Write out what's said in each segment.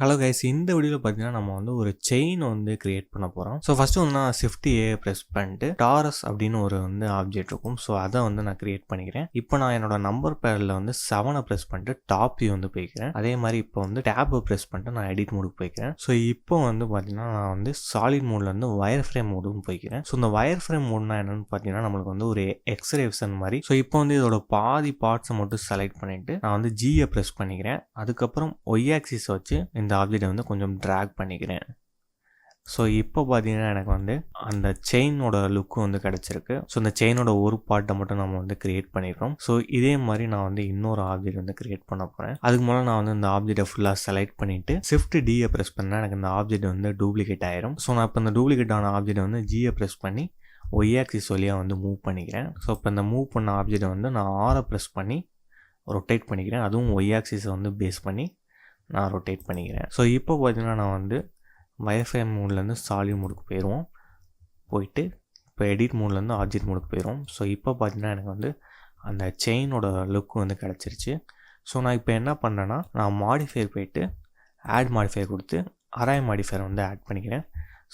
Hello guys, இந்த வீடியோவில் பார்த்தீங்கன்னா நம்ம வந்து ஒரு செயின் வந்து கிரியேட் பண்ண போகிறோம். ஸோ ஃபஸ்ட்டு வந்து நான் Shift A ப்ரெஸ் பண்ணிட்டு டாரஸ் அப்படின்னு ஒரு வந்து ஆப்ஜெக்ட் இருக்கும். ஸோ அதை வந்து நான் கிரியேட் பண்ணிக்கிறேன். இப்போ நான் என்னோட நம்பர் பேரில் வந்து 7 ப்ரெஸ் பண்ணிட்டு டாப் வியூ வந்து போய்க்கிறேன். அதே மாதிரி இப்போ வந்து டேப்பை ப்ரெஸ் பண்ணிட்டு நான் எடிட் மோடுக்கு போய்க்கிறேன். ஸோ இப்போ வந்து பார்த்தீங்கன்னா நான் வந்து சாலிட் மோட்லேருந்து வயர் ஃப்ரேம் மோடுன்னு போய்க்கிறேன். ஸோ இந்த வயர் ஃப்ரேம் மோட்னா என்னென்னு பார்த்தீங்கன்னா நம்மளுக்கு வந்து ஒரு எக்ஸ்ரே விசன் மாதிரி. ஸோ இப்போ வந்து இதோட பாதி பார்ட்ஸை மட்டும் செலக்ட் பண்ணிவிட்டு நான் வந்து Gயை ப்ரெஸ் பண்ணிக்கிறேன். அதுக்கப்புறம் ஒய் ஆக்சிஸ் வச்சு இந்த ஆப்ஜெக்டை வந்து கொஞ்சம் ட்ராக் பண்ணிக்கிறேன். ஸோ இப்போ பார்த்தீங்கன்னா எனக்கு வந்து அந்த செயினோட லுக்கு வந்து கிடச்சிருக்கு. ஸோ இந்த செயினோட ஒரு பார்ட்டை மட்டும் நம்ம வந்து கிரியேட் பண்ணிடுறோம். ஸோ இதே மாதிரி நான் வந்து இன்னொரு ஆப்ஜெக்ட் வந்து கிரியேட் பண்ண போகிறேன். அதுக்கு மேலே நான் வந்து இந்த ஆப்ஜெக்டை ஃபுல்லாக செலக்ட் பண்ணிவிட்டு Shift Dயை ப்ரெஸ் பண்ணால் எனக்கு இந்த ஆப்ஜெக்ட் வந்து டூப்ளிகேட் ஆயிரும். ஸோ நான் இப்போ இந்த டூப்ளிகேட் ஆன ஆப்ஜெக்டை வந்து Gயை ப்ரெஸ் பண்ணி ஒய் ஆக்சிஸ் வழியாக வந்து மூவ் பண்ணிக்கிறேன். ஸோ இப்போ இந்த மூவ் பண்ண ஆப்ஜெக்டை வந்து நான் ஆரை ப்ரெஸ் பண்ணி ரொட்டேட் பண்ணிக்கிறேன். அதுவும் ஒய் ஆக்சிஸை வந்து பேஸ் பண்ணி நான் ரொட்டேட் பண்ணிக்கிறேன். ஸோ இப்போ பார்த்தீங்கன்னா நான் வந்து வயர் ஃப்ரேம் மோட்லேருந்து சாலிட் மோடுக்கு போயிடுவோம். போயிட்டு இப்போ எடிட் மோட்லேருந்து ஆப்ஜெக்ட் மோடுக்கு போயிடுவோம். ஸோ இப்போ பார்த்தீங்கன்னா எனக்கு வந்து அந்த செயினோட லுக்கு வந்து கிடச்சிருச்சு. ஸோ நான் இப்போ என்ன பண்ணுறேன்னா நான் மாடிஃபையர் போயிட்டு ஆட் மாடிஃபையர் கொடுத்து அராய் மாடிஃபையர் வந்து ஆட் பண்ணிக்கிறேன்.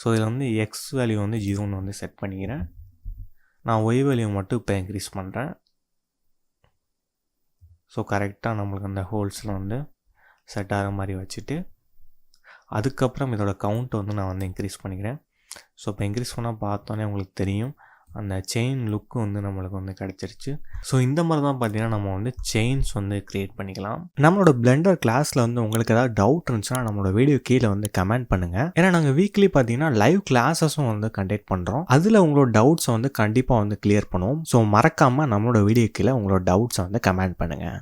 ஸோ இதில் வந்து எக்ஸ் வேல்யூ வந்து 0ன்னு வந்து செட் பண்ணிக்கிறேன். நான் ஒய் வேல்யூ மட்டும் இப்போ இன்க்ரீஸ் பண்ணுறேன். ஸோ கரெக்டாக நம்மளுக்கு அந்த ஹோல்ஸில் வந்து செட் ஆகிற மாதிரி வச்சுட்டு அதுக்கப்புறம் இதோட கவுண்ட்டை வந்து நான் வந்து இன்க்ரீஸ் பண்ணிக்கிறேன். ஸோ இப்போ இன்க்ரீஸ் பண்ணால் பார்த்தோன்னே உங்களுக்கு தெரியும் அந்த செயின் லுக்கு வந்து நம்மளுக்கு வந்து கிடச்சிருச்சு. ஸோ இந்த மாதிரி தான் பார்த்தீங்கன்னா நம்ம வந்து செயின்ஸ் வந்து க்ரியேட் பண்ணிக்கலாம். நம்மளோட பிளெண்டர் கிளாஸில் வந்து உங்களுக்கு ஏதாவது டவுட் இருந்துச்சுன்னா நம்மளோட வீடியோ கீழே வந்து கமெண்ட் பண்ணுங்கள். ஏன்னா நாங்கள் வீக்லி பார்த்தீங்கன்னா லைவ் கிளாஸஸும் வந்து கண்டக்ட் பண்ணுறோம். அதில் உங்களோட டவுட்ஸை வந்து கண்டிப்பாக வந்து கிளியர் பண்ணுவோம். ஸோ மறக்காமல் நம்மளோட வீடியோ கீழே உங்களோட டவுட்ஸை வந்து கமெண்ட் பண்ணுங்கள்.